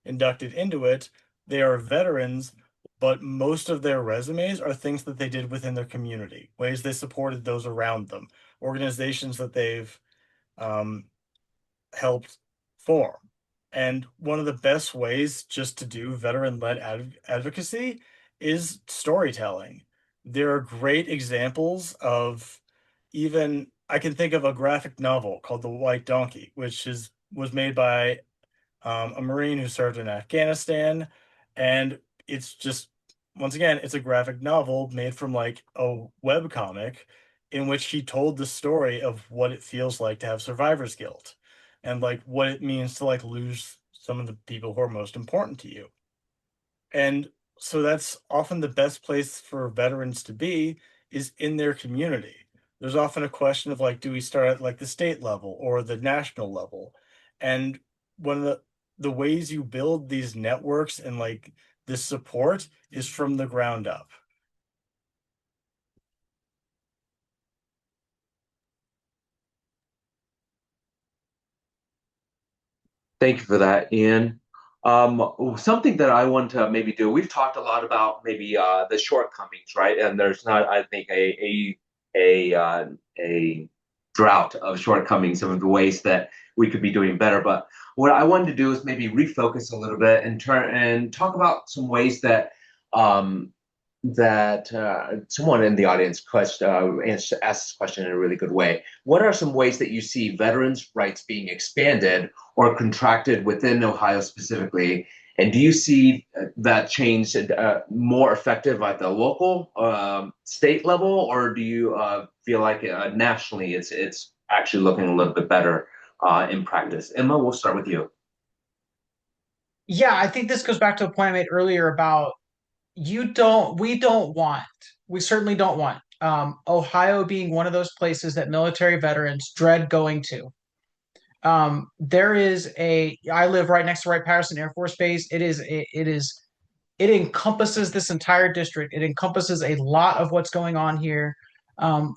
inducted into it, they are veterans, but most of their resumes are things that they did within their community, ways they supported those around them, organizations that they've um, helped form. And one of the best ways just to do veteran-led advocacy is storytelling. There are great examples of even I can think of a graphic novel called The White Donkey, which is was made by a Marine who served in Afghanistan. And it's just, once again, it's a graphic novel made from like a web comic in which he told the story of what it feels like to have survivor's guilt and like what it means to like lose some of the people who are most important to you. And so that's often the best place for veterans to be is in their community. There's often a question of like, do we start at like the state level or the national level? And one of the ways you build these networks and like this support is from the ground up. Thank you for that, Ian. Something that I want to maybe do, we've talked a lot about maybe the shortcomings, right? And there's not, I think, a drought of shortcomings of the ways that we could be doing better. But what I wanted to do is maybe refocus a little bit and turn and talk about some ways that um, someone in the audience asked this question in a really good way. What are some ways that you see veterans' rights being expanded or contracted within Ohio specifically? And do you see that change more effective at the local, state level, or do you feel like nationally it's actually looking a little bit better in practice? Emma, we'll start with you. Yeah, I think this goes back to a point I made earlier about we don't want, we certainly don't want Ohio being one of those places that military veterans dread going to. I live right next to Wright-Patterson Air Force Base. It encompasses this entire district. It encompasses a lot of what's going on here.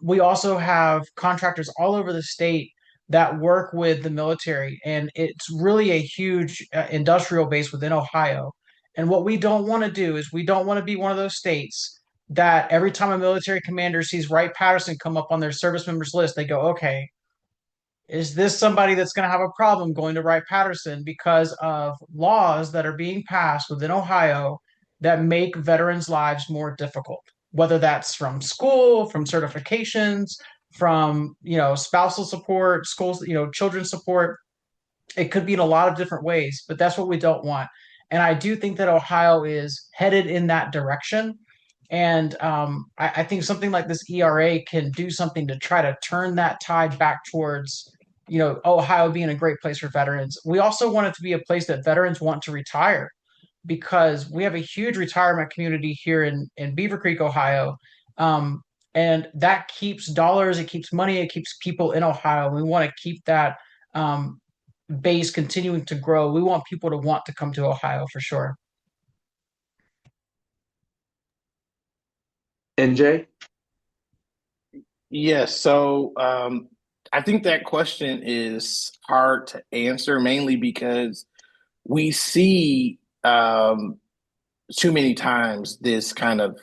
We also have contractors all over the state that work with the military, and it's really a huge industrial base within Ohio. And what we don't want to do is we don't want to be one of those states that every time a military commander sees Wright Patterson come up on their service members list, they go, okay, is this somebody that's going to have a problem going to Wright Patterson because of laws that are being passed within Ohio that make veterans' lives more difficult? Whether that's from school, from certifications, from spousal support, schools, children's support. It could be in a lot of different ways, but that's what we don't want. And I do think that Ohio is headed in that direction. And I think something like this ERA can do something to try to turn that tide back towards, Ohio being a great place for veterans. We also want it to be a place that veterans want to retire because we have a huge retirement community here in Beaver Creek, Ohio. Um, and that keeps dollars, it keeps money, it keeps people in Ohio. We want to keep that base continuing to grow. We want people to want to come to Ohio for sure. NJ? Yes, so I think that question is hard to answer mainly because we see too many times this kind of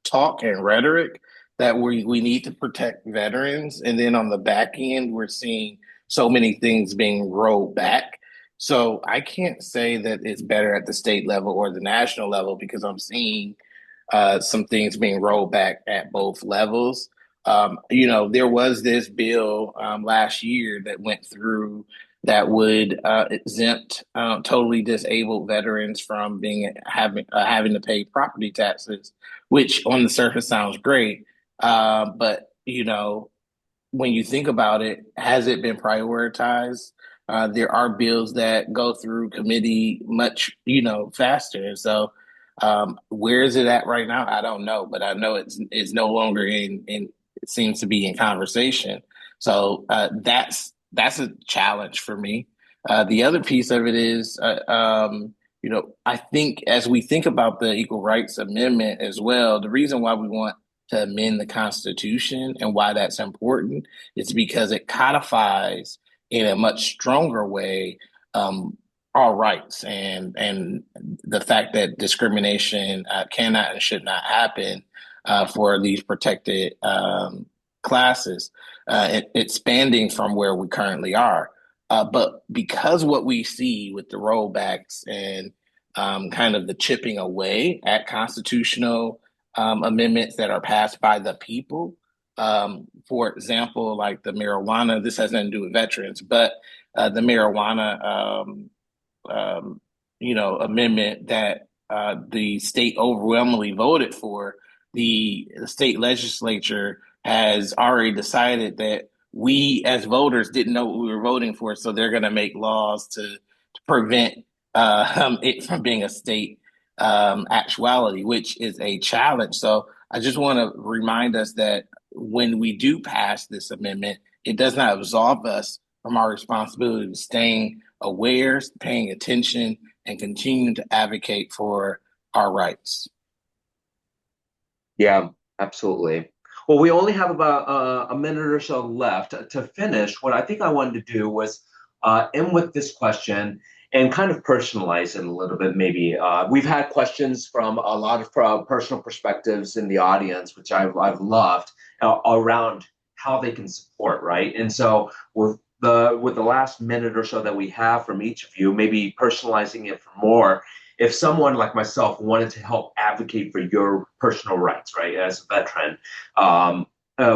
talk and rhetoric that we need to protect veterans. And then on the back end, we're seeing so many things being rolled back. So I can't say that it's better at the state level or the national level because I'm seeing some things being rolled back at both levels. There was this bill last year that went through that would exempt totally disabled veterans from being having to pay property taxes, which on the surface sounds great, but when you think about it, has it been prioritized? There are bills that go through committee much, faster. And so, where is it at right now? I don't know, but I know it's no longer in it seems to be in conversation. So that's a challenge for me. The other piece of it is, I think as we think about the Equal Rights Amendment as well, the reason why we want to amend the Constitution and why that's important is because it codifies in a much stronger way our rights and the fact that discrimination cannot and should not happen for these protected classes, expanding from where we currently are. But because what we see with the rollbacks and kind of the chipping away at constitutional amendments that are passed by the people. For example, like the marijuana, this has nothing to do with veterans, but the marijuana, amendment that the state overwhelmingly voted for, the state legislature has already decided that we as voters didn't know what we were voting for, so they're going to make laws to prevent it from being a state actuality, which is a challenge. So I just want to remind us that when we do pass this amendment, it does not absolve us from our responsibility to staying aware, paying attention, and continuing to advocate for our rights. Yeah, absolutely. Well, we only have about a minute or so left to finish. What I think I wanted to do was end with this question and kind of personalize it a little bit, maybe. We've had questions from a lot of personal perspectives in the audience, which I've loved, around how they can support, right? And so with the last minute or so that we have from each of you, maybe personalizing it for more, if someone like myself wanted to help advocate for your personal rights, right, as a veteran,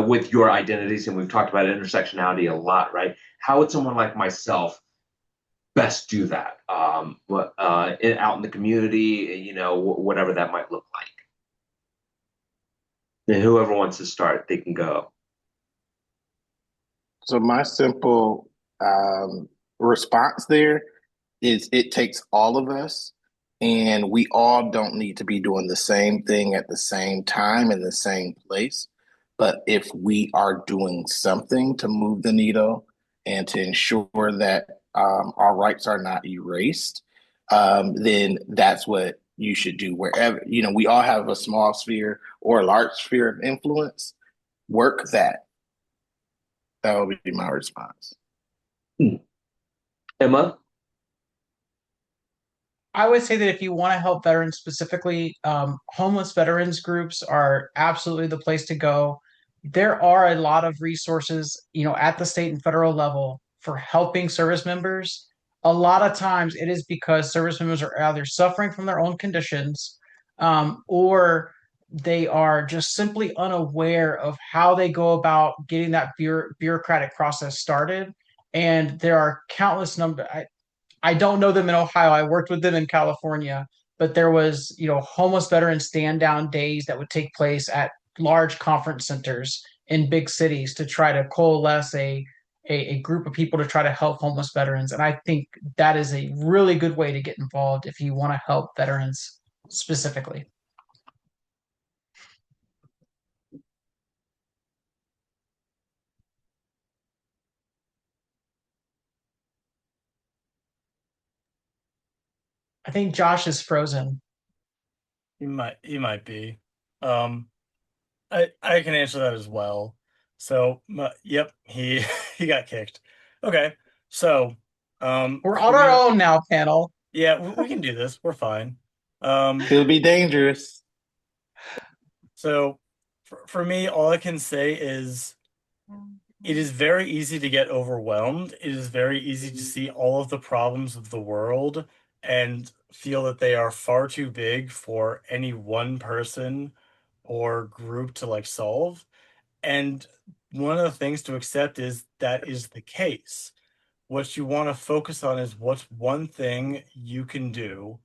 with your identities, and we've talked about intersectionality a lot, right? How would someone like myself best do that? Out in the community, whatever that might look like. And whoever wants to start, they can go. So my simple response there is it takes all of us, and we all don't need to be doing the same thing at the same time in the same place. But if we are doing something to move the needle and to ensure that our rights are not erased, then that's what you should do wherever. We all have a small sphere or a large sphere of influence. Work that. That would be my response. Hmm. Emma? I would say that if you want to help veterans specifically, homeless veterans groups are absolutely the place to go. There are a lot of resources, at the state and federal level for helping service members. A lot of times it is because service members are either suffering from their own conditions, or they are just simply unaware of how they go about getting that bureaucratic process started. And there are countless number. I don't know them in Ohio. I worked with them in California, but there was, homeless veteran stand down days that would take place at large conference centers in big cities to try to coalesce a group of people to try to help homeless veterans. And I think that is a really good way to get involved if you want to help veterans specifically. I think Josh is frozen. He might be. Um, I can answer that as well. So, yep, he he got kicked. Okay, so We're on for our me, own now, panel. yeah, we can do this. We're fine. Um, It'll be dangerous. so for me, all I can say is it is very easy to get overwhelmed. It is very easy to see all of the problems of the world and feel that they are far too big for any one person or group to like solve. And one of the things to accept is that is the case. What you want to focus on is what's one thing you can do.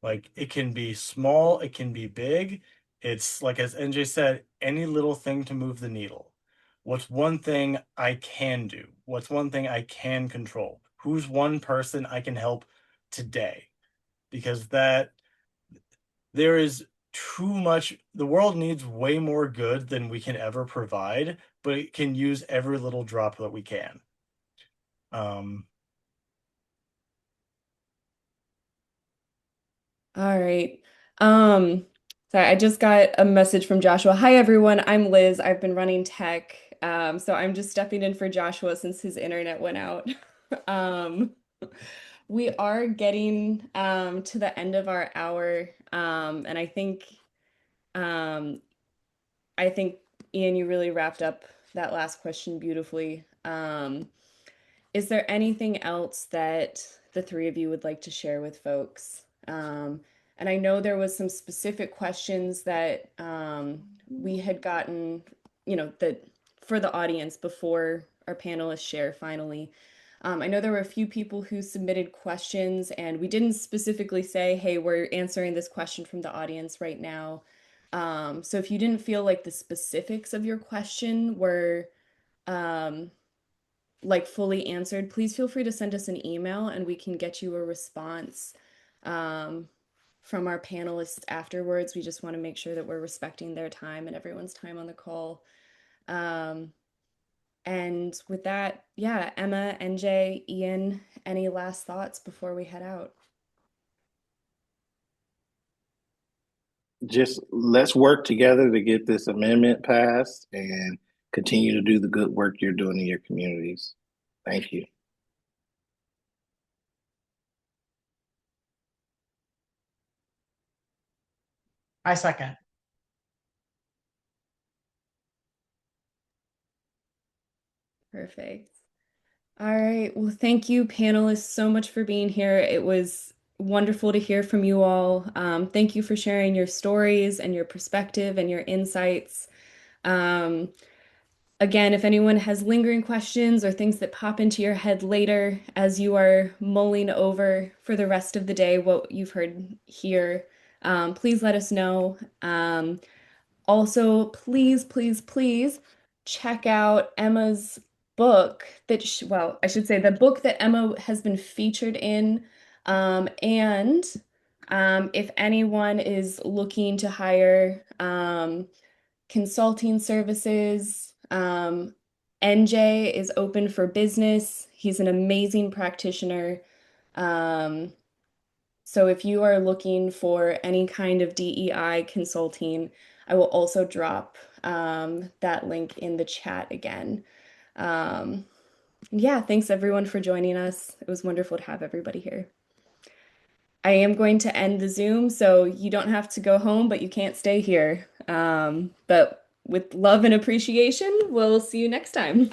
Like it can be small, it can be big. It's like, as NJ said, any little thing to move the needle. What's one thing I can do? What's one thing I can control? Who's one person I can help today? Because that there is too much, the world needs way more good than we can ever provide, but it can use every little drop that we can. Um, All right. Um, sorry, I just got a message from Joshua. Hi, everyone. I'm Liz. I've been running tech. So I'm just stepping in for Joshua since his internet went out. Um, we are getting to the end of our hour. And um, I think Ian, you really wrapped up that last question beautifully. Is there anything else that the three of you would like to share with folks? And I know there was some specific questions that we had gotten, that for the audience before our panelists share finally. I know there were a few people who submitted questions, and we didn't specifically say, hey, we're answering this question from the audience right now. So if you didn't feel like the specifics of your question were um, like fully answered, please feel free to send us an email and we can get you a response um, from our panelists afterwards. We just want to make sure that we're respecting their time and everyone's time on the call. Um, and with that, yeah, Emma, NJ, Ian, any last thoughts before we head out? Just let's work together to get this amendment passed and continue to do the good work you're doing in your communities. Thank you. I second. Perfect. All right. Well, thank you, panelists, so much for being here. It was wonderful to hear from you all. Thank you for sharing your stories and your perspective and your insights. Um, Again, if anyone has lingering questions or things that pop into your head later as you are mulling over for the rest of the day what you've heard here, please let us know. Also, please, please, please check out Emma's book that, well, I should say the book that Emma has been featured in. And if anyone is looking to hire consulting services, NJ is open for business. He's an amazing practitioner. Um, so if you are looking for any kind of DEI consulting, I will also drop that link in the chat again. Um, yeah, thanks everyone for joining us. It was wonderful to have everybody here. I am going to end the Zoom, so you don't have to go home, but you can't stay here. But with love and appreciation, we'll see you next time.